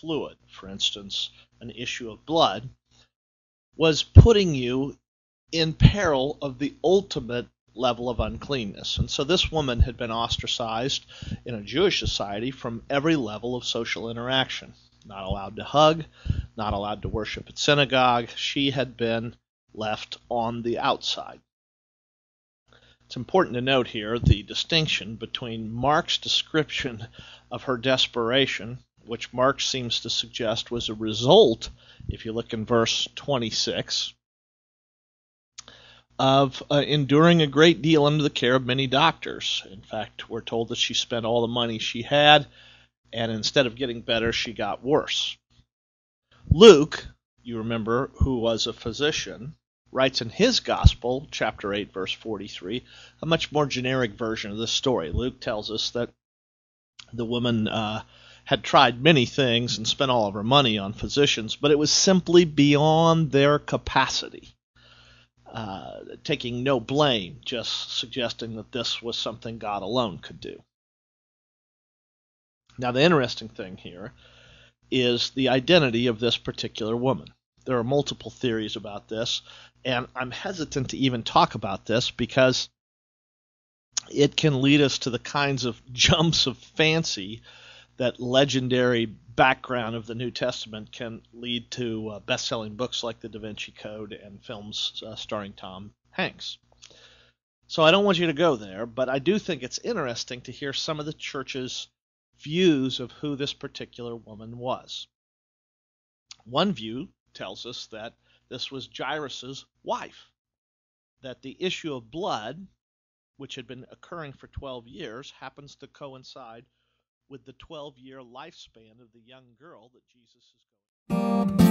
fluid, for instance, an issue of blood, was putting you in peril of the ultimate level of uncleanness. And so this woman had been ostracized in a Jewish society from every level of social interaction. Not allowed to hug, not allowed to worship at synagogue. She had been left on the outside. It's important to note here the distinction between Mark's description of her desperation, which Mark seems to suggest was a result, if you look in verse 26, of enduring a great deal under the care of many doctors. In fact, we're told that she spent all the money she had, and instead of getting better, she got worse. Luke, you remember, who was a physician, writes in his Gospel, chapter 8, verse 43, a much more generic version of this story. Luke tells us that the woman had tried many things and spent all of her money on physicians, but it was simply beyond their capacity. Taking no blame, just suggesting that this was something God alone could do. Now, the interesting thing here is the identity of this particular woman. There are multiple theories about this, and I'm hesitant to even talk about this because it can lead us to the kinds of jumps of fancy that legendary background of the New Testament can lead to best-selling books like The Da Vinci Code and films starring Tom Hanks. So I don't want you to go there, but I do think it's interesting to hear some of the church's views of who this particular woman was. One view tells us that this was Jairus' wife, that the issue of blood, which had been occurring for 12 years, happens to coincide with the 12-year lifespan of the young girl that Jesus is going.